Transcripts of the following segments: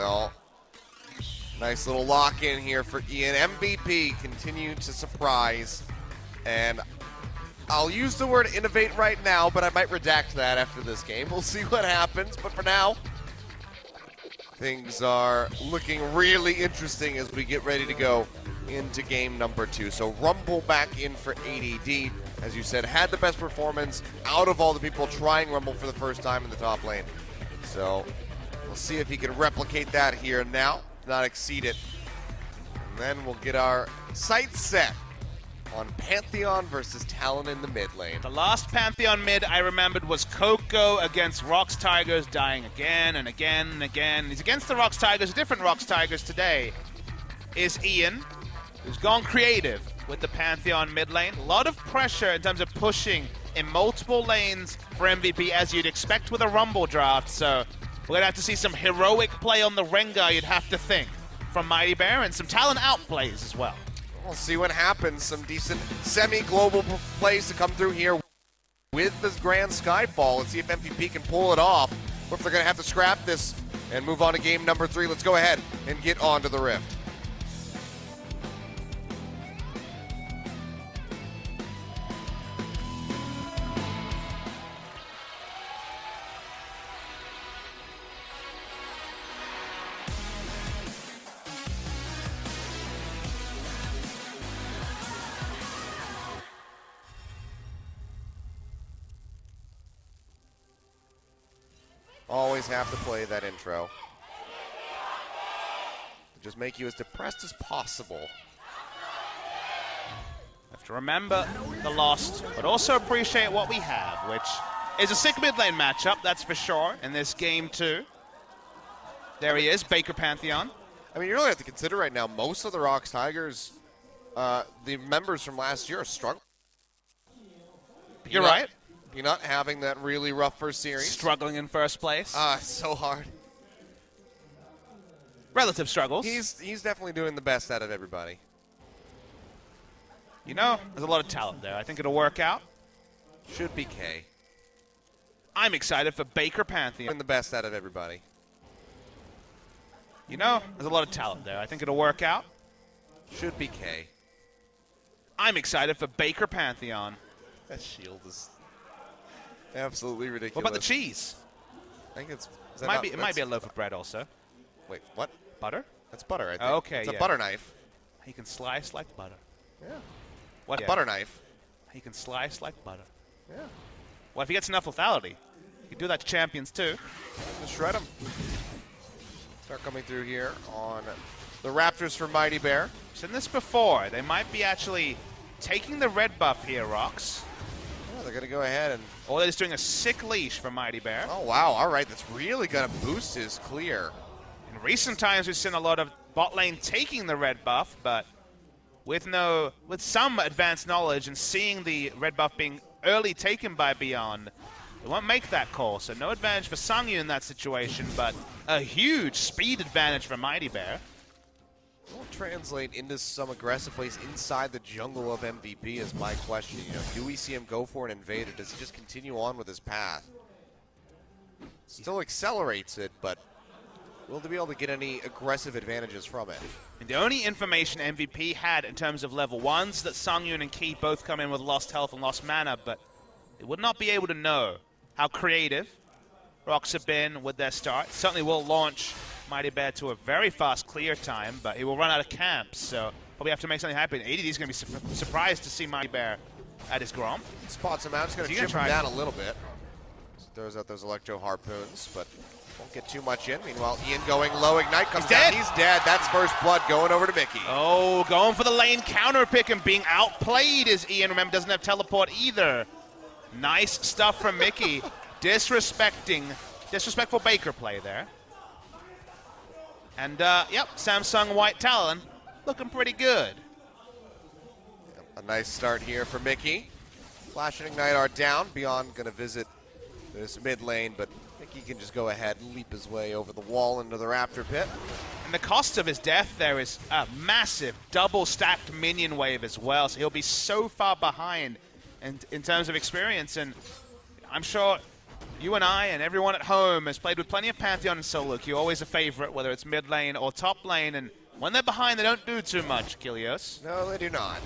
So, nice little lock-in here for Ian. MVP continued to surprise. And I'll use the word innovate right now, but I might redact that after this game. We'll see what happens. But for now, things are looking really interesting as we get ready to go into game number 2. So Rumble back in for ADD. As you said, had the best performance out of all the people trying Rumble for the first time in the top lane. So we'll see if he can replicate that here now, not exceed it. And then we'll get our sights set on Pantheon versus Talon in the mid lane. The last Pantheon mid I remembered was Coco against ROX Tigers, dying again and again and again. He's against the ROX Tigers, different ROX Tigers today. Is Ian, who's gone creative with the Pantheon mid lane. A lot of pressure in terms of pushing in multiple lanes for MVP, as you'd expect with a Rumble draft. So we're going to have to see some heroic play on the Rengar, you'd have to think, from Mighty Bear, and some Talon outplays as well. We'll see what happens. Some decent semi-global plays to come through here with this Grand Skyfall. Let's see if MVP can pull it off, or if they're going to have to scrap this and move on to game number 3. Let's go ahead and get on to the Rift. Always have to play that intro. Just make you as depressed as possible. Have to remember the lost, but also appreciate what we have, which is a sick mid lane matchup, that's for sure, in this game 2. There he is, Baker Pantheon. I mean, you really have to consider right now, most of the ROX Tigers, the members from last year are struggling. You're right. You're not having that really rough first series. Struggling in first place. So hard. Relative struggles. He's definitely doing the best out of everybody. You know, there's a lot of talent there. I think it'll work out. Should be K. I'm excited for Baker Pantheon. Doing the best out of everybody. You know, there's a lot of talent there. I think it'll work out. Should be K. I'm excited for Baker Pantheon. That shield is absolutely ridiculous. What about the cheese? I think it's... It might be a loaf of bread also. Wait, what? Butter? That's butter, I think. Oh, okay, it's a yeah. butter knife. He can slice like butter. Yeah. What? A butter knife. He can slice like butter. Yeah. Well, if he gets enough lethality, he can do that to champions too. Just shred him. Start coming through here on the Raptors for Mighty Bear. I've seen this before. They might be actually taking the red buff here, ROX. Yeah, they're going to go ahead and... Or they're just doing a sick leash for Mighty Bear. Oh, wow. All right. That's really going to boost his clear. In recent times, we've seen a lot of bot lane taking the red buff, but with some advanced knowledge and seeing the red buff being early taken by Beyond, they won't make that call. So no advantage for Sangyu in that situation, but a huge speed advantage for Mighty Bear. Will it translate into some aggressive plays inside the jungle of MVP is my question. You know, do we see him go for an invade, or does he just continue on with his path? Still accelerates it, but will they be able to get any aggressive advantages from it? And the only information MVP had in terms of level 1s that Sangyun and Ki both come in with lost health and lost mana, but they would not be able to know how creative ROX have been with their start. Certainly will launch Mighty Bear to a very fast clear time, but he will run out of camps, so probably have to make something happen. ADD is going to be surprised to see Mighty Bear at his Grom. Spots him out, just going to chip him down a little bit. Throws out those Electro Harpoons, but won't get too much in. Meanwhile, Ian going low, Ignite comes down. He's dead. That's first blood going over to Mickey. Oh, going for the lane counter pick and being outplayed as Ian, remember, doesn't have teleport either. Nice stuff from Mickey. Disrespectful Baker play there. And, yep, Samsung White Talon looking pretty good. A nice start here for Mickey. Flash and Ignite are down. Beyond going to visit this mid lane, but Mickey can just go ahead and leap his way over the wall into the Raptor pit. And the cost of his death there is a massive double-stacked minion wave as well, so he'll be so far behind in terms of experience, and I'm sure You and I and everyone at home has played with plenty of Pantheon and solo queue, always a favorite, whether it's mid lane or top lane, and when they're behind, they don't do too much, Kilios. No, they do not.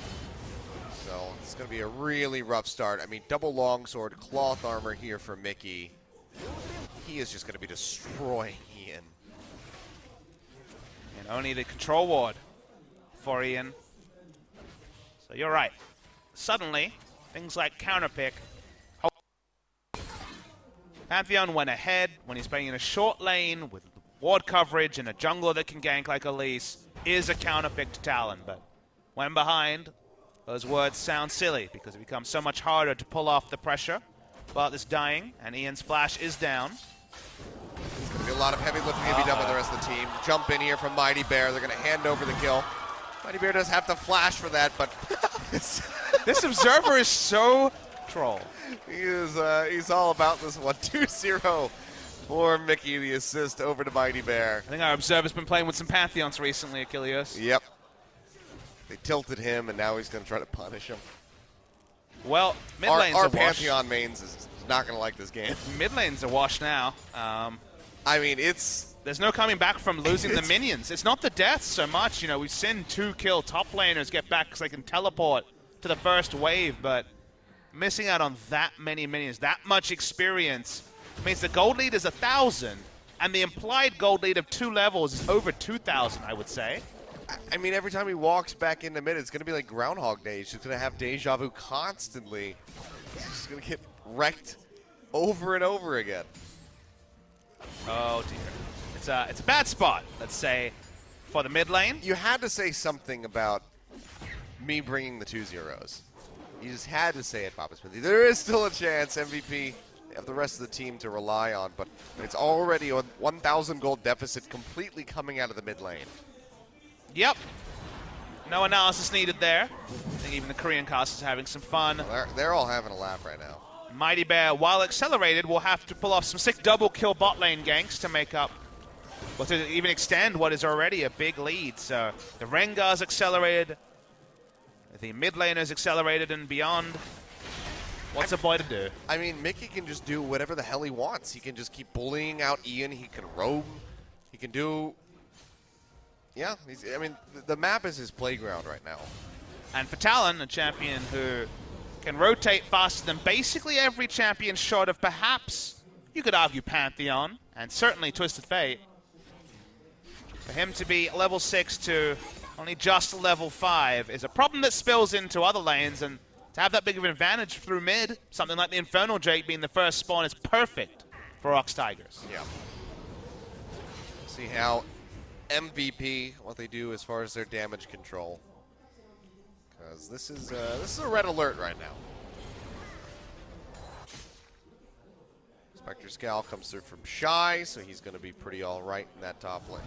So it's going to be a really rough start. I mean, double longsword, cloth armor here for Mickey. He is just going to be destroying Ian. And only the control ward for Ian. So you're right. Suddenly, things like counterpick. Pantheon went ahead when he's playing in a short lane with ward coverage and a jungler that can gank like Elise is a counterpick to Talon. But when behind, those words sound silly because it becomes so much harder to pull off the pressure. But this dying, and Ian's flash is down. There's going to be a lot of heavy lifting to be done by the rest of the team. Jump in here from Mighty Bear. They're going to hand over the kill. Mighty Bear does have to flash for that, but this observer is so troll. He's all about this one. 2-0 for Mickey, the assist over to Mighty Bear. I think our observer's been playing with some Pantheons recently, Achilles. Yep. They tilted him, and now he's going to try to punish him. Well, mid lane's a wash. Our Pantheon mains is not going to like this game. Mid lane's a wash now. I mean, there's no coming back from losing the minions. It's not the deaths so much. You know, we've seen 2-kill top laners get back because they can teleport to the first wave, but missing out on that many minions, that much experience, means the gold lead is 1,000, and the implied gold lead of 2 levels is over 2,000, I would say. I mean, every time he walks back into mid, it's going to be like Groundhog Day. He's just going to have deja vu constantly. He's just going to get wrecked over and over again. Oh, dear. It's a bad spot, let's say, for the mid lane. You had to say something about me bringing the 2 zeros. You just had to say it, Papa Smithy. There is still a chance MVP of the rest of the team to rely on, but it's already a 1,000 gold deficit completely coming out of the mid lane. Yep. No analysis needed there. I think even the Korean cast is having some fun. Well, they're all having a laugh right now. Mighty Bear, while accelerated, will have to pull off some sick double kill bot lane ganks to make up, well, to even extend what is already a big lead. So the Rengar's accelerated, the mid laner's accelerated and beyond. What's a boy to do? I mean, Mickey can just do whatever the hell he wants. He can just keep bullying out Ian. He can roam. He can do... Yeah, I mean, the map is his playground right now. And for Talon, a champion who can rotate faster than basically every champion short of perhaps, you could argue, Pantheon, and certainly Twisted Fate. For him to be level 6 to only just level 5 is a problem that spills into other lanes, and to have that big of an advantage through mid, something like the Infernal Drake being the first spawn, is perfect for ROX Tigers. Yeah. See how MVP, what they do as far as their damage control. Because this is a red alert right now. Spectre Scowl comes through from Shy, so he's going to be pretty all right in that top lane.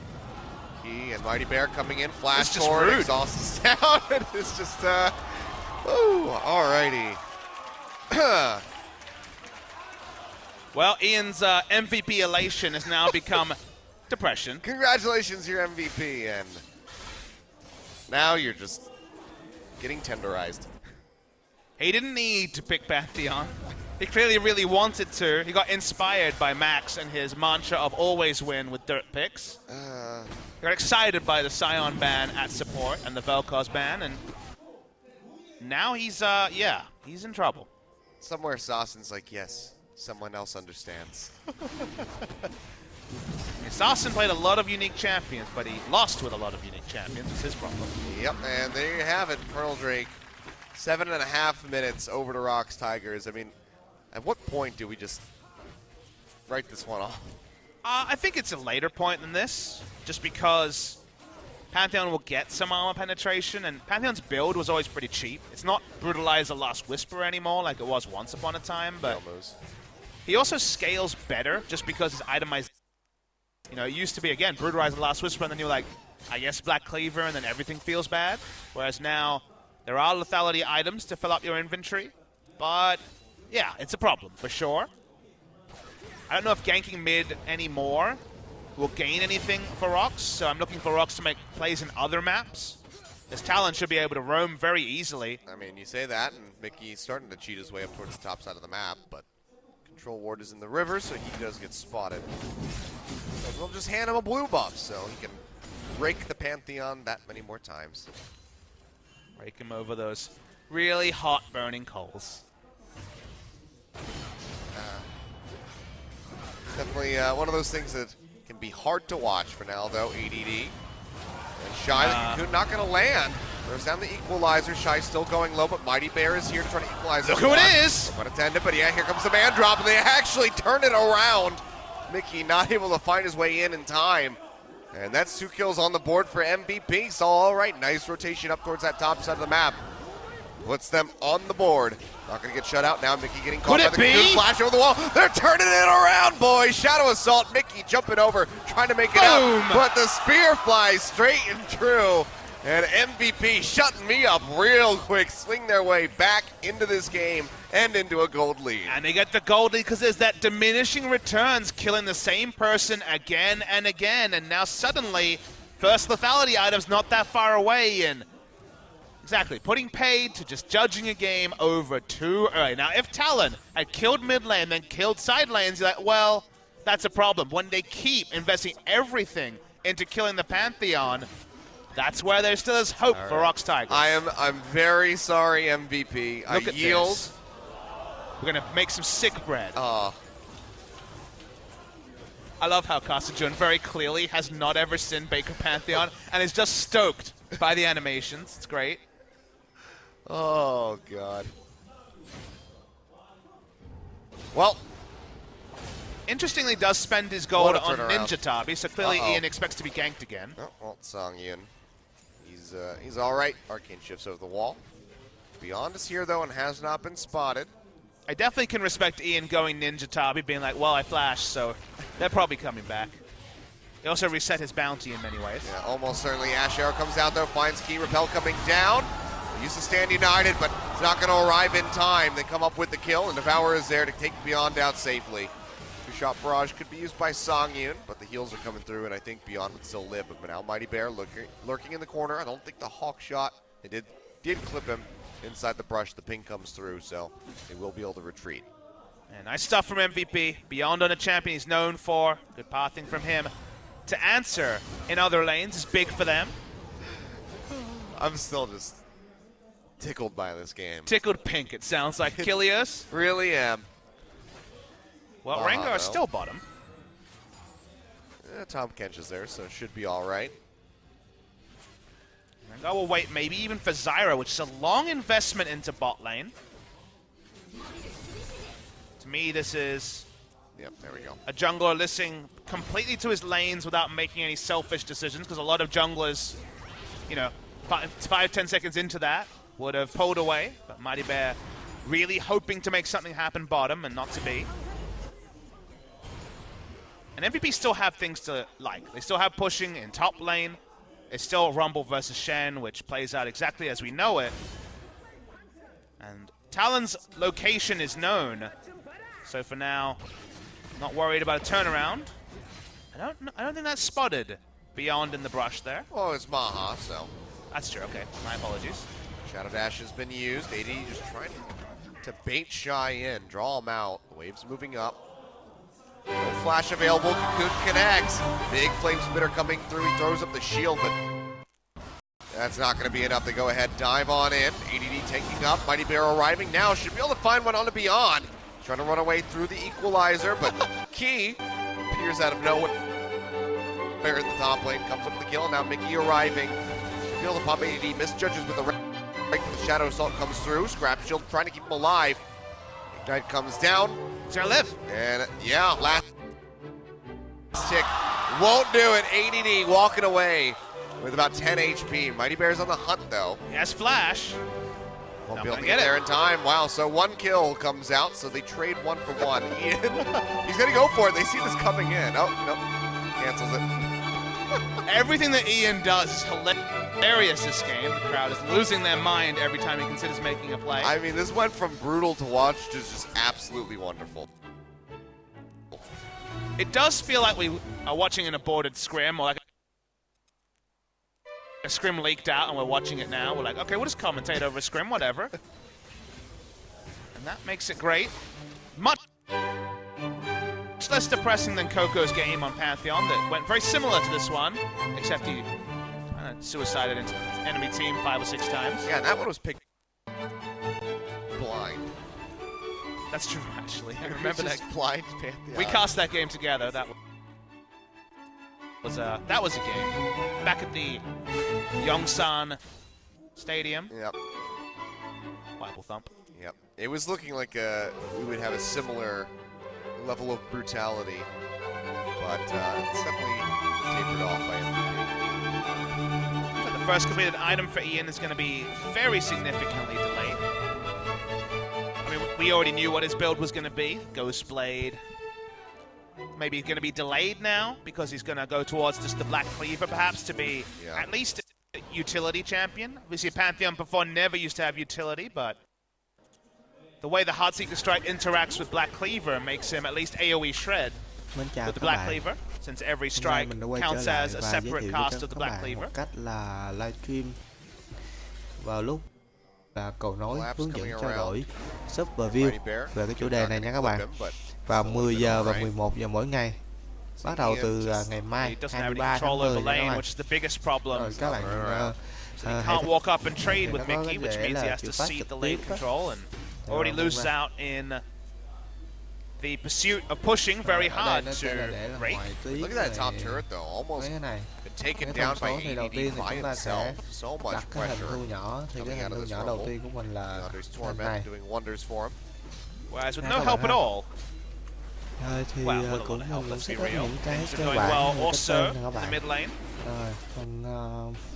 He and Mighty Bear coming in, flash forward, exhaust is down. It's just, ooh, alrighty. Well, Ian's MVP elation has now become depression. Congratulations, you're MVP, and now you're just getting tenderized. He didn't need to pick Pantheon. He clearly really wanted to. He got inspired by Max and his mantra of always win with dirt picks. He got excited by the Scion ban at support and the Vel'Koz ban, and now he's, yeah, he's in trouble. Somewhere Sassen's like, yes, someone else understands. Sasson played a lot of unique champions, but he lost with a lot of unique champions. It's his problem. Yep, and there you have it, Infernal Drake. 7.5 minutes over to ROX Tigers. I mean, at what point do we just write this one off? I think it's a later point than this, just because Pantheon will get some armor penetration, and Pantheon's build was always pretty cheap. It's not Brutalize the Last Whisper anymore like it was once upon a time, but he also scales better just because his itemized. You know, it used to be, again, Brutalize the Last Whisper, and then you're like, I guess Black Cleaver, and then everything feels bad. Whereas now, there are lethality items to fill up your inventory. But, yeah, it's a problem, for sure. I don't know if ganking mid anymore will gain anything for ROX, so I'm looking for ROX to make plays in other maps. This Talon should be able to roam very easily. I mean, you say that, and Mickey's starting to cheat his way up towards the top side of the map, but Troll Ward is in the river, so he does get spotted. So we'll just hand him a blue buff, so he can rake the Pantheon that many more times. Rake him over those really hot burning coals. Definitely one of those things that can be hard to watch for now, though. ADD. And Shy, not going to land. Throws down the equalizer. Shy still going low, but Mighty Bear is here to try to equalize. Look who it is! Unattended, but yeah, here comes the man drop, and they actually turn it around. Mickey not able to find his way in time. And that's 2 kills on the board for MVP. So all right, nice rotation up towards that top side of the map. Puts them on the board. Not going to get shut out now. Mickey getting caught by the good flash over the wall. They're turning it around, boys. Shadow Assault. Mickey jumping over, trying to make it out. But the spear flies straight and true. And MVP shutting me up real quick. Swing their way back into this game and into a gold lead. And they get the gold lead because there's that diminishing returns, killing the same person again and again. And now suddenly, first lethality item's not that far away. And exactly, putting paid to just judging a game over too early. Now, if Talon had killed mid lane, then killed side lanes, you're like, well, that's a problem. When they keep investing everything into killing the Pantheon, that's where there still is hope for ROX Tigers. I'm very sorry, MVP. Look I at yield. this. We're gonna make some sick bread. Oh. I love how Kasajun very clearly has not ever seen Baker Pantheon and is just stoked by the animations. It's great. Oh, God. Well. Interestingly, does spend his gold on turnaround. Ninja Tabi, so clearly Ian expects to be ganked again. Oh, well, Songyun. He's all right. Arcane shifts over the wall. Beyond is here, though, and has not been spotted. I definitely can respect Ian going Ninja Tabi, being like, well, I flashed, so they're probably coming back. He also reset his bounty in many ways. Yeah, almost certainly. Ash Arrow comes out, though, finds Key. Repel coming down. He used to stand united, but it's not going to arrive in time. They come up with the kill, and Devour is there to take Beyond out safely. Two-shot barrage could be used by Songyun, but the heals are coming through, and I think Beyond would still live. But now Mighty Bear lurking in the corner. I don't think the Hawk shot, they did clip him inside the brush. The ping comes through, so they will be able to retreat. And nice stuff from MVP. Beyond on a champion he's known for. Good pathing from him. To answer in other lanes is big for them. I'm still just tickled by this game. Tickled pink, it sounds like. Kilios. Really am. Well, Rengar is still bottom. Tom Kench is there, so it should be all right. Rengar will wait maybe even for Zyra, which is a long investment into bot lane. To me, this is Yep, there we go. a jungler listening completely to his lanes without making any selfish decisions, because a lot of junglers, you know, 5-10 seconds into that would have pulled away. But Mighty Bear really hoping to make something happen bottom and not to be. And MVP still have things to like. They still have pushing in top lane. It's still Rumble versus Shen, which plays out exactly as we know it. And Talon's location is known. So for now, not worried about a turnaround. I don't think that's spotted Beyond in the brush there. Oh, it's Maha, so. That's true, okay. My apologies. Shadow Dash has been used. AD just trying to bait Shy in, draw him out. The wave's moving up. No flash available. Cocoon connects. Big flame spitter coming through. He throws up the shield, but that's not going to be enough. They go ahead, dive on in. ADD taking up. Mighty Bear arriving now. Should be able to find one on the Beyond. Trying to run away through the equalizer, but Key appears out of nowhere. Bear at the top lane comes up with the kill. Now Mickey arriving. Should be able to pop ADD. Misjudges with the right. The Shadow Assault comes through. Scrap Shield trying to keep him alive. Ignite comes down. He's gonna live. And yeah, last tick won't do it. ADD walking away with about 10 HP. Mighty Bear's on the hunt though. He has flash. Won't Not be able gonna to get get there it. in time. Wow, so one kill comes out, so they trade 1 for 1. Ian, he's gonna go for it. They see this coming in. Oh, nope, cancels it. Everything that Ian does is hilarious this game. The crowd is losing their mind every time he considers making a play. I mean, this went from brutal to watch to just absolutely wonderful. It does feel like we are watching an aborted scrim, or like a scrim leaked out and we're watching it now. We're like, okay, we'll just commentate over a scrim, whatever. And that makes it great. Much less depressing than Coco's game on Pantheon that went very similar to this one, except he suicided into enemy team 5 or 6 times. Yeah, that one was picked blind. That's true, actually. I remember that. Blind Pantheon. We cast that game together. That was a game back at the Yongsan Stadium. Yep. Bible thump. Yep. It was looking like we would have a similar level of brutality, but it's definitely tapered off by MVP. So the first completed item for Ian is going to be very significantly delayed. I mean, we already knew what his build was going to be. Ghost Blade. Maybe he's going to be delayed now because he's going to go towards just the Black Cleaver, perhaps, to be at least a utility champion. Obviously, Pantheon before never used to have utility, but the way the Heartseeker Strike interacts with Black Cleaver makes him at least AoE shred with the Black Cleaver, since every strike counts as a separate cast of the Black Cleaver. Một cách là livestream vào lúc là cầu nối hướng dẫn trao đổi sub và view về cái chủ đề này nha các bạn, vào 10 giờ và 11 giờ mỗi ngày, bắt đầu từ ngày mai 23 tháng 10 rồi các bạn. So he can't walk up and trade with Mickey, which means he has to cede the lane control and already loses out in the pursuit of pushing very hard to break. Look at that top turret though, almost been taken down by ADD by himself. So much pressure coming out of this rumble. There's Torment doing wonders for him. Whereas with no help at all, thì cũng sẽ có những cái cơ going bản well như also các in the mid lane. Rồi, phần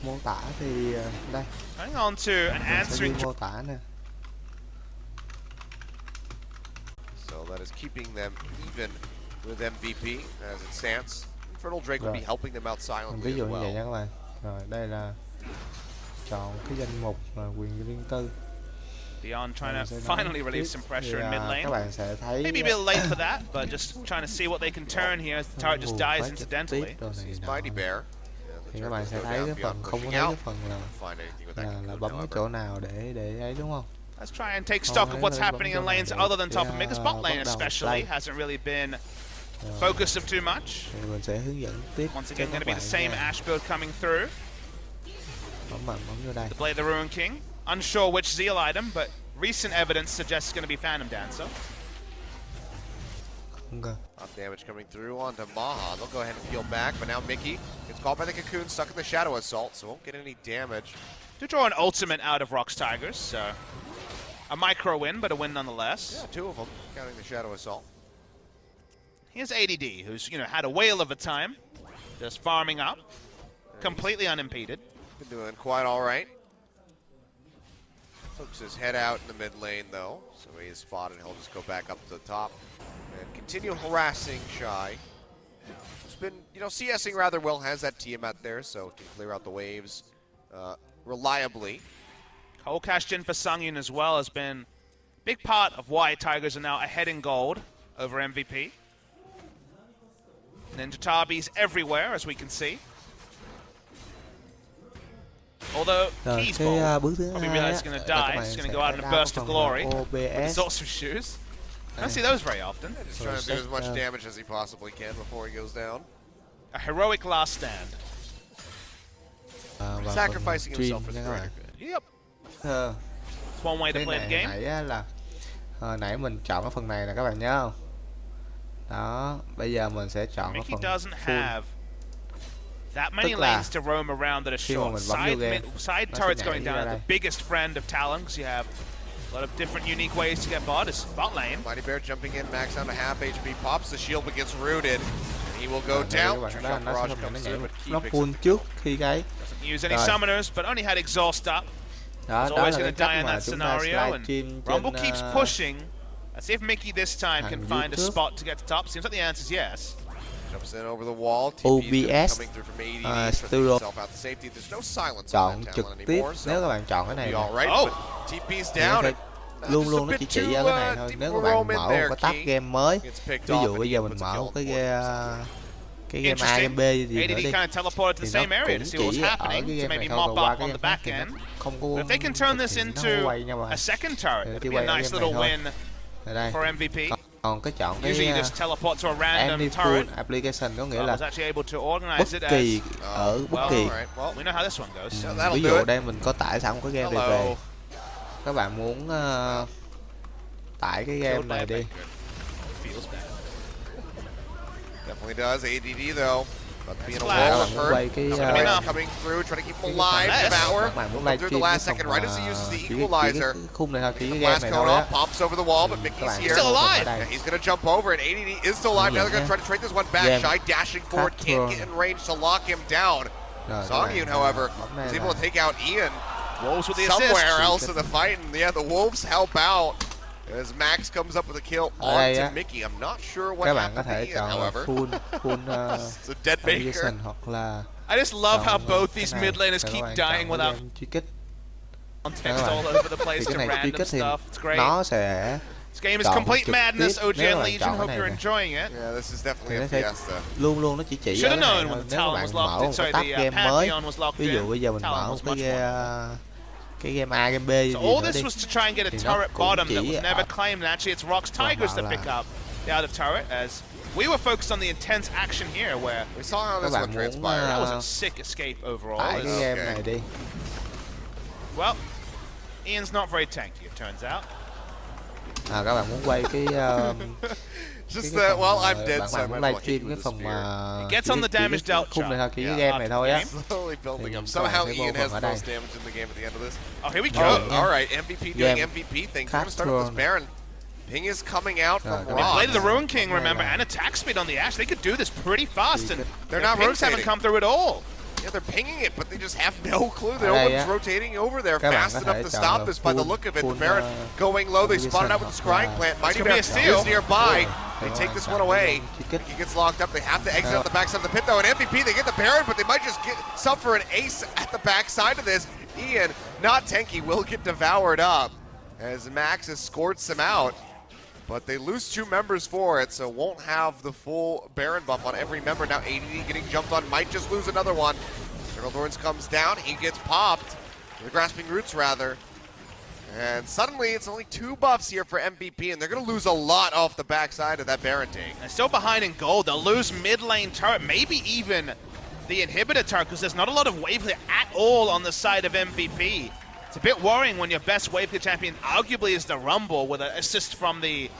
mô tả thì đây. Going on to an answering mô tả nè. So that is keeping them even with MVP as it stands. Infernal Drake will be helping them out silently Ví dụ as như vậy well. nha các bạn. Rồi đây là chọn cái danh mục quyền riêng tư. Dion trying to finally relieve some pressure in mid lane. Các bạn sẽ thấy Maybe a bit late for that, but just trying to see what they can turn here as the turret just dies incidentally. Mighty Bear. Thì các bạn sẽ thấy cái phần không có thấy cái phần là bấm cái chỗ nào để ấy, đúng không? Let's try and take stock of what's happening in lanes other than top of mid. Because bot lane especially hasn't really been focused of too much. Thì mình sẽ hướng dẫn tiếp. Once again, going to be the same Ash build coming through. Bấm vô đây. To play the Ruin King. Unsure which Zeal item, but recent evidence suggests it's going to be Phantom Dancer. Up damage coming through onto Maha. They'll go ahead and peel back, but now Mickey gets caught by the Cocoon, stuck in the Shadow Assault, so won't get any damage. To draw an ultimate out of ROX Tigers, so a micro win, but a win nonetheless. Yeah, 2 of them, counting the Shadow Assault. Here's ADD, who's had a whale of a time, just farming up, completely unimpeded. Been doing quite all right. Hooks his head out in the mid lane though, so he is spotted. He'll just go back up to the top and continue harassing Shy. He's been, CSing rather well, has that Tiamat there, so can clear out the waves reliably. Cole cashed in for Sungyun as well has been a big part of why Tigers are now ahead in gold over MVP. Ninja Tabi's everywhere, as we can see. Although he's bold, bước thứ probably hai realize he's going to die, he's going to go out in a burst of glory with his sorcerer shoes. I don't see those very often. Just trying to do as much damage as he possibly can before he goes down. A heroic last stand. Sacrificing himself for the greater good. Yep. It's one way to play the game. Nãy mình chọn cái phần này nè các bạn nhớ không? Đó, bây giờ mình sẽ chọn cái phần full. That many lanes to roam around that are short. Side turrets going down is the biggest friend of Talon, because you have a lot of different unique ways to get bot. Is bot lane. Mighty Bear jumping in, max down to half HP, pops the shield but gets rooted. And he will go down. Barrage comes through, but nó full trước khi cái. Doesn't use any summoners, but only had exhaust up. He's always going to die in that scenario. And Rumble keeps pushing. Let's see if Mickey this time can find a spot to get to top. Seems like the answer is yes. Jumps in over the wall. OBS Studio chọn trực tiếp. Nếu các bạn chọn cái này down. Luôn luôn nó chỉ ra cái này thôi. Nếu các bạn mở một cái tab game mới, ví dụ bây giờ mình mở một cái game A, game B gì nữa đi, thì nó cũng chỉ ở cái game này thôi, rồi qua cái game khác thì nó không có if they can turn this into quay nha bạn. a second turret, it'd be a nice little win for MVP. Còn cái chọn cái Usually you just teleport to a random turret. application có nghĩa I là was actually able to organize bất it as kỳ ở bất kỳ we know how this one goes. ví dụ đây mình có tải sẵn cái game này về, các bạn muốn tải cái game này đi. Definitely does. ADD though. About to be in a Các wall bạn of muốn hurt. quay cái Coming through, trying to keep him alive. Devour. các bạn muốn live Through stream the last cái second, phần right as he uses the chỉ equalizer. cái khung này thôi, chỉ cái The game blast này cone thôi off, á. pops over the wall, but Mickey's here. Still alive. Yeah, he's gonna jump over, and ADD is still alive. Now they're gonna try to trade this one back. Shy dashing forward, can't get in range to lock him down. Songyun, however, is able to take out Ian. Wolves with the somewhere assist. else in the fight, and yeah, the Wolves help out as Max comes up with a kill onto Mickey. I'm not sure what happened to Ian, however. It's a dead Baker. Hoặc là I just love how both these mid laners keep dying without context all over the place to random stuff. It's great. Nó sẽ This game is complete madness, OG and Legion. Hope you're enjoying it. Yeah, this is definitely a fiesta. Luôn nó chỉ Should have ở known này when the thôi. Nếu Talon các was bạn mở locked in. một Sorry, tab the game mới, Pantheon was locked in. ví dụ bây giờ mình Talon mở was cái game A, game B gì So all nữa this đi. was to try and get a turret bottom that was never claimed, and actually it's ROX Tigers that pick up the other turret, as we were focused on the intense action here, where we saw how this one transpired. That was a sick escape overall. Tải cái game này đi. Well, Ian's not very tanky, it turns out. Các bạn muốn quay cái just that, well, I'm dead, so I muốn might live as well stream hit cái the phần spear. mà It gets on the damage dealt khung này thôi, chỉ cái chart. game này thôi á. Slowly building up. Somehow Ian has the most damage in the game at the end of this. Oh, here we go. All right, MVP doing MVP things. We're gonna start with this Baron. Ping is coming out from They ROX. played the Ruin King, remember, and attack speed on the Ashe. They could do this pretty fast, and they're not pings haven't rotating. come through at all. Yeah, they're pinging it, but they just have no clue. No one's rotating over there fast enough to stop this by the look of it. The Baron going low. They spotted out with the scrying plant. Mighty Bear is nearby. They take this one away. He gets locked up. They have to exit on the backside of the pit, though. An MVP, they get the Baron, but they might just suffer an ace at the backside of this. Ian, not tanky, will get devoured up as Max escorts him out. But they lose 2 members for it, so won't have the full Baron buff on every member. Now ADD getting jumped on, might just lose another one. Gerald Thorns comes down, he gets popped. The Grasping Roots, rather. And suddenly it's only 2 buffs here for MVP, and they're going to lose a lot off the backside of that Baron take. They're still behind in gold. They'll lose mid lane turret, maybe even the inhibitor turret, because there's not a lot of wave clear at all on the side of MVP. It's a bit worrying when your best wave clear champion arguably is the Rumble with an assist from the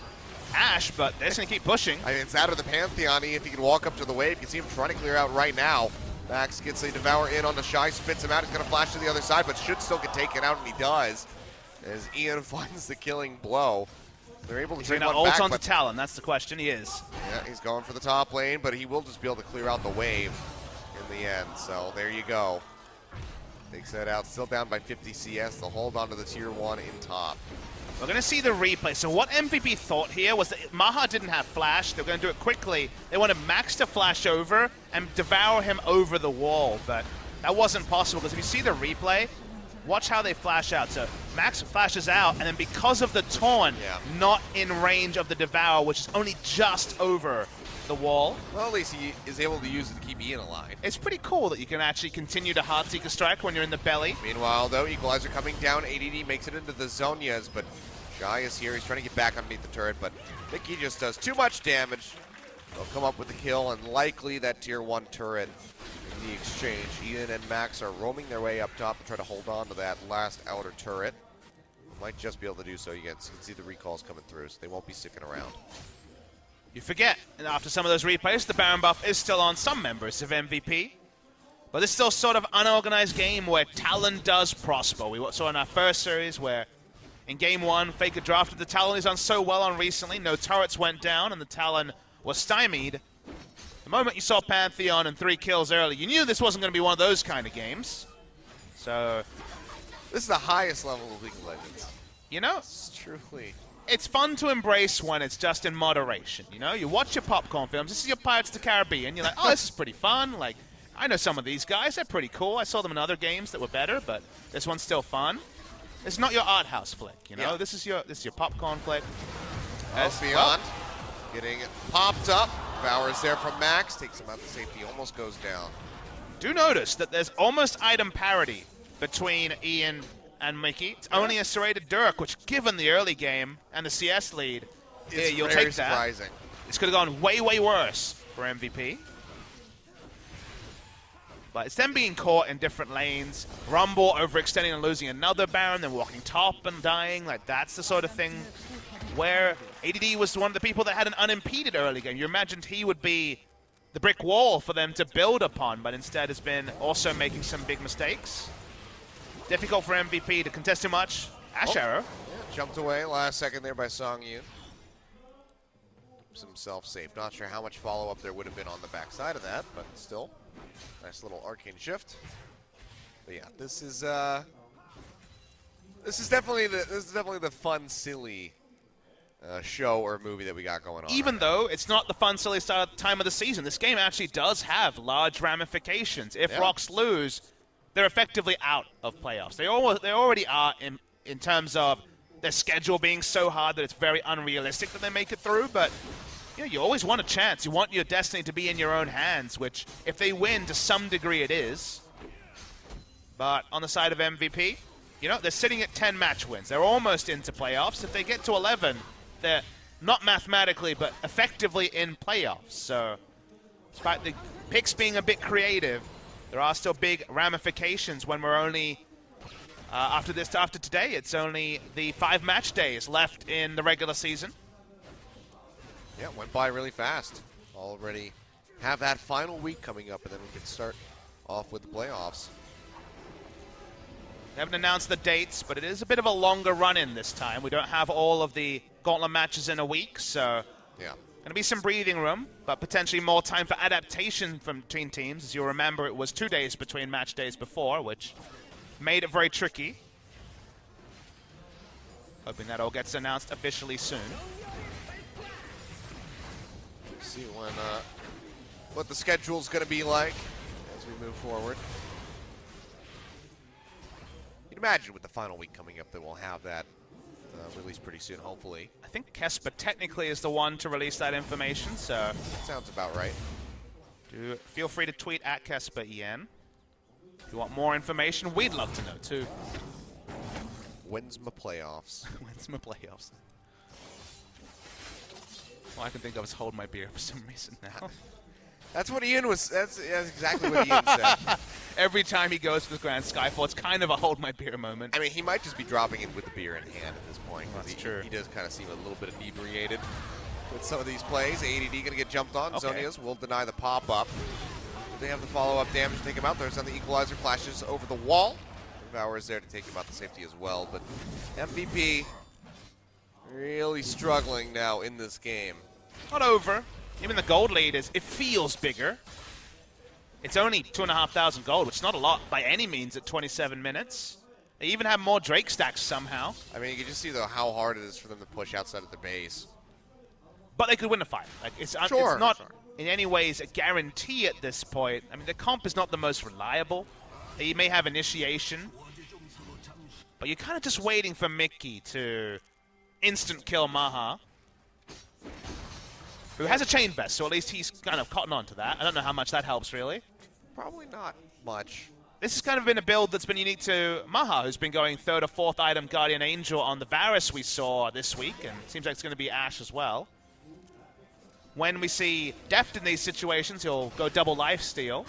Ashe, but they're just going to keep pushing. I mean, it's out of the Pantheon. If he can walk up to the wave, you can see him trying to clear out right now. Max gets a Devour in on the Shy, spits him out. He's going to flash to the other side, but should still get taken out, and he does, as Ian finds the killing blow. They're able to take one ult back, onto Talon, that's the question. He is. Yeah, he's going for the top lane, but he will just be able to clear out the wave in the end. So there you go. Takes that out, still down by 50 CS. They'll hold on to the tier 1 in top. We're going to see the replay. So what MVP thought here was that Maha didn't have flash. They were going to do it quickly. They wanted Max to flash over and devour him over the wall, but that wasn't possible because if you see the replay, watch how they flash out. So Max flashes out, and then because of the taunt, not in range of the devour, which is only just over the wall. Well, at least he is able to use it to keep Ian alive. It's pretty cool that you can actually continue to Heartseeker strike when you're in the belly. Meanwhile, though, Equalizer coming down. ADD makes it into the Zonias, but Shy is here. He's trying to get back underneath the turret, but Mickey just does too much damage. They'll come up with the kill, and likely that tier 1 turret in the exchange. Ian and Max are roaming their way up top to try to hold on to that last outer turret. Might just be able to do so. You can see the recalls coming through, so they won't be sticking around. You forget, and after some of those replays, the Baron buff is still on some members of MVP. But this is still sort of unorganized game where Talon does prosper. We saw in our first series where in game 1, Faker drafted the Talon he's done so well on recently. No turrets went down and the Talon was stymied. The moment you saw Pantheon and 3 kills early, you knew this wasn't going to be one of those kind of games. So this is the highest level of League of Legends. You know, it's truly... It's fun to embrace when it's just in moderation, you know? You watch your popcorn films, this is your Pirates of the Caribbean, you're like, oh, this is pretty fun. Like, I know some of these guys, they're pretty cool. I saw them in other games that were better, but this one's still fun. It's not your art house flick, you know? This is your popcorn flick. As Beyond, getting it popped up. Bowers there from Max, takes him out to safety, almost goes down. Do notice that there's almost item parity between Ian and Mickey. It's only a serrated Dirk, which given the early game and the CS lead, Yeah, you'll take that. Surprising. This could have gone way, way worse for MVP. But it's them being caught in different lanes. Rumble overextending and losing another Baron, then walking top and dying. Like, that's the sort of thing where ADD was one of the people that had an unimpeded early game. You imagined he would be the brick wall for them to build upon, but instead has been also making some big mistakes. Difficult for MVP to contest too much. Ash arrow. Yeah, jumped away last second there by Song Yun. Keeps himself safe. Not sure how much follow-up there would have been on the backside of that, but still. Nice little arcane shift. But yeah, this is definitely the fun, silly show or movie that we got going on. Even though it's not the fun, silly time of the season, this game actually does have large ramifications. If ROX lose, they're effectively out of playoffs. They already are in terms of their schedule being so hard that it's very unrealistic that they make it through, but you know, you always want a chance. You want your destiny to be in your own hands, which if they win to some degree it is. But on the side of MVP, you know, they're sitting at 10 match wins. They're almost into playoffs. If they get to 11, they're not mathematically, but effectively in playoffs. So despite the picks being a bit creative, there are still big ramifications when we're only, after today, it's only the 5 match days left in the regular season. Yeah, went by really fast. Already have that final week coming up, and then we can start off with the playoffs. We haven't announced the dates, but it is a bit of a longer run-in this time. We don't have all of the gauntlet matches in a week, so yeah, going to be some breathing room, but potentially more time for adaptation from between teams. As you'll remember, it was 2 days between match days before, which made it very tricky. Hoping that all gets announced officially soon. See what the schedule's going to be like as we move forward. You'd imagine with the final week coming up that we'll have that released pretty soon, hopefully. I think Kesper technically is the one to release that information, so sounds about right. Feel free to tweet at Kesper EN. If you want more information, we'd love to know too. When's my playoffs? When's my playoffs? All I can think of is hold my beer for some reason now. That's what Ian was. That's exactly what Ian said. Every time he goes to the Grand Skyfall, it's kind of a hold my beer moment. I mean, he might just be dropping it with the beer in hand at this point. That's true. He does kind of seem a little bit inebriated with some of these plays. ADD going to get jumped on. Okay. Zonia's will deny the pop-up. They have the follow-up damage to take him out. There's on the equalizer, flashes over the wall. Devour is there to take him out the safety as well. But MVP really struggling now in this game. Not over. Even the gold lead it feels bigger. It's only 2,500 gold, which is not a lot by any means at 27 minutes. They even have more Drake stacks somehow. I mean, you can just see though how hard it is for them to push outside of the base. But they could win a fight. Like it's not in any ways a guarantee at this point. I mean, the comp is not the most reliable. He may have initiation, but you're kind of just waiting for Mickey to instant kill Maha, who has a chain vest, so at least he's kind of cotton on to that. I don't know how much that helps, really. Probably not much. This has kind of been a build that's been unique to Maha, who's been going 3rd or 4th item Guardian Angel on the Varus we saw this week, and it seems like it's going to be Ashe as well. When we see Deft in these situations, he'll go double lifesteal.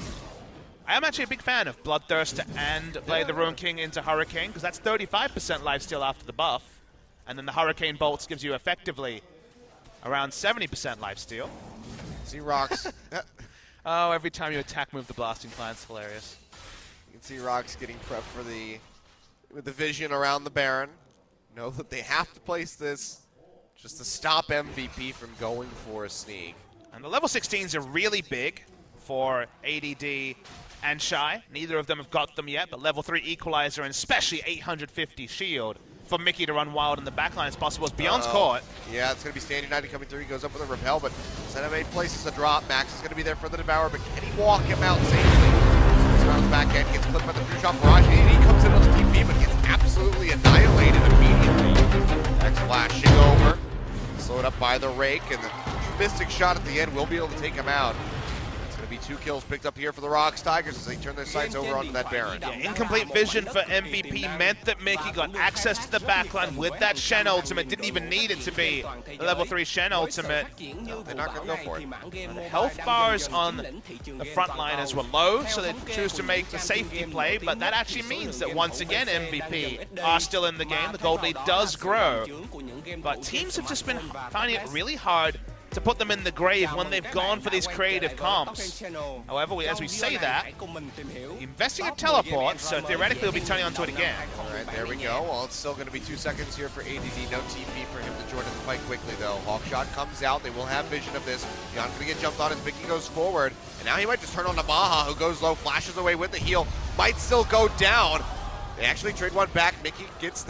I am actually a big fan of Bloodthirster and Blade the Ruin King into Hurricane, because that's 35% lifesteal after the buff, and then the Hurricane Bolts gives you effectively around 70% lifesteal. See ROX. Oh, every time you attack, move the Blasting Plant's hilarious. You can see ROX getting prepped for with the vision around the Baron. Know that they have to place this just to stop MVP from going for a sneak. And the level 16s are really big for ADD and Shy. Neither of them have got them yet, but level 3 Equalizer and especially 850 shield for Mickey to run wild in the backline as possible as Beyond's caught. Yeah, it's going to be Standing 90 coming through. He goes up with a repel, but Zename places a drop. Max is going to be there for the Devour, but can he walk him out safely? He's on the back end, gets clipped by the Blue Shot Barrage. He comes in on the TP, but gets absolutely annihilated immediately. Next flashing over. Slowed up by the Rake, and the Mystic Shot at the end will be able to take him out. It's going to be 2 kills picked up here for the ROX Tigers as they turn their sights over onto that Baron. Yeah, incomplete vision for MVP meant that Mickey got access to the backline with that Shen ultimate. Didn't even need it to be a level 3 Shen ultimate. No, they're not going to go for it. The health bars on the front liners were low, so they choose to make the safety play, but that actually means that once again MVP are still in the game. The gold lead does grow, but teams have just been finding it really hard to put them in the grave when they've gone for these creative comps. However, as we say that, investing in teleport, so theoretically we'll be turning onto it again. All right, there we go. Well, it's still going to be 2 seconds here for ADD. No TP for him to join in the fight quickly, though. Hawkshot comes out. They will have vision of this. Jan's going to get jumped on as Mickey goes forward. And now he might just turn on to Maha, who goes low, flashes away with the heal. Might still go down. They actually trade one back. Mickey gets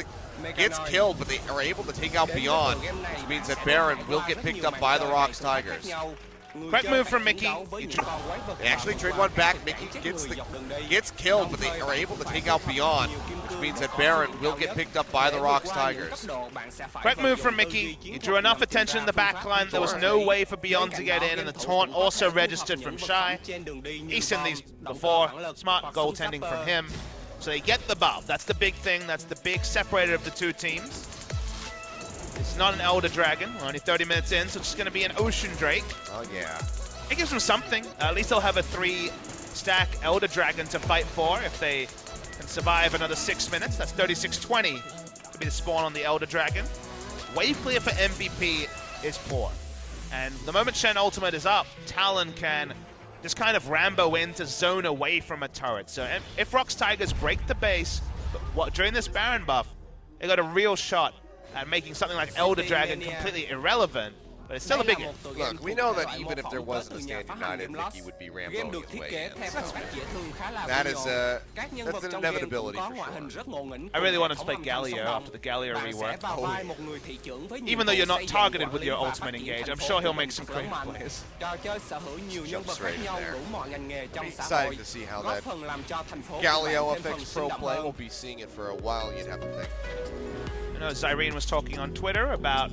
killed, but they are able to take out Beyond, which means that Baron will get picked up by the ROX Tigers. Correct move from Mickey. They actually trade one back. Mickey gets killed, but they are able to take out Beyond, which means that Baron will get picked up by the ROX Tigers. Correct move from Mickey. He drew enough attention in the backline. There was no way for Beyond to get in, and the taunt also registered from Shy. He's seen these before. Smart goaltending from him. So they get the buff. That's the big thing. That's the big separator of the two teams. It's not an Elder Dragon. We're only 30 minutes in, so it's just going to be an Ocean Drake. Oh, yeah. It gives them something. At least they'll have a 3-stack Elder Dragon to fight for if they can survive another 6 minutes. That's 36-20 to be the spawn on the Elder Dragon. Wave clear for MVP is poor. And the moment Shen ultimate is up, Talon can just kind of Rambo in to zone away from a turret. So if ROX Tigers break the base during this Baron buff, they got a real shot at making something like Elder Dragon completely irrelevant. But it's still a big hit. Look, we know that even if there wasn't a standard 9, Mickey would be Ramboing his way in. That's an inevitability for sure. I really want him to play Galio after the Galio rework. Oh. Even though you're not targeted with your ultimate engage, I'm sure he'll make some great plays. Jumps right in there. I'm excited to see how that Galio affects pro play. We'll be seeing it for a while, you'd have to think. I know Zyrene was talking on Twitter about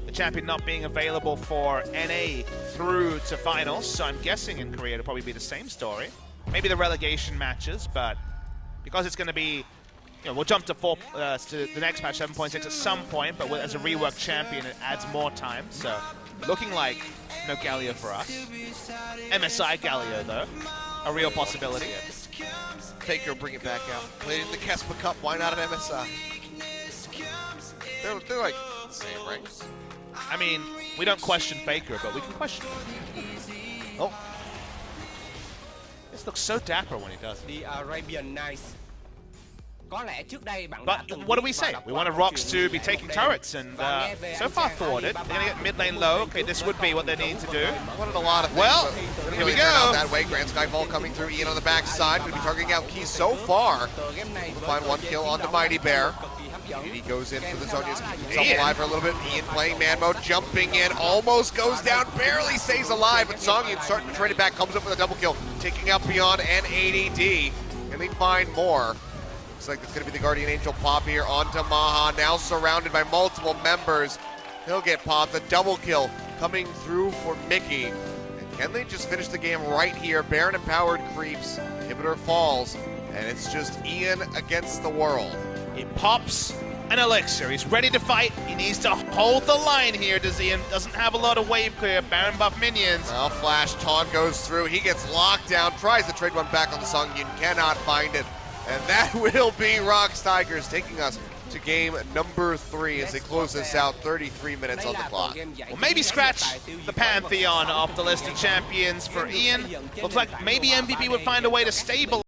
the champion not being available for NA through to finals, so I'm guessing in Korea it'll probably be the same story. Maybe the relegation matches, but because it's going to be, we'll jump to the next match, 7.6 at some point, but as a rework champion, it adds more time, so looking like no Galio for us. MSI Galio, though, a real possibility. Faker, bring it back out. Played in the Kespa Cup, why not an MSI? They're like the same, right? I mean, we don't question Faker, but we can question him. Oh. This looks so dapper when he does it. The Arabian Nights. But what do we say? We wanted ROX to be taking turrets, and so far forwarded. They're going to get mid lane low. Okay, this would be what they need to do. Wanted a lot of things, well, here we go. That way, Grand Skyfall coming through. Ian on the backside. Going to be targeting out Keys so far. We'll find one kill onto Mighty Bear. He goes in for the Zonias, keeping himself alive for a little bit. Ian playing man mode, jumping in, almost goes down, barely stays alive, but Songyun starting to trade it back, comes up with a double kill, taking out Beyond and ADD. Can they find more? Looks like it's going to be the Guardian Angel pop here onto Maha, now surrounded by multiple members. He'll get popped, a double kill coming through for Mickey. And can they just finish the game right here? Baron empowered creeps, inhibitor falls, and it's just Ian against the world. He pops an elixir. He's ready to fight. He needs to hold the line here. Doesn't have a lot of wave clear. Baron buff minions. Well, flash taunt goes through. He gets locked down. Tries to trade one back on the Songyun. Cannot find it. And that will be ROX Tigers taking us to game number 3 as they close this out. 33 minutes on the clock. Well, maybe scratch the Pantheon off the list of champions for Ian. Looks like maybe MVP would find a way to stabilize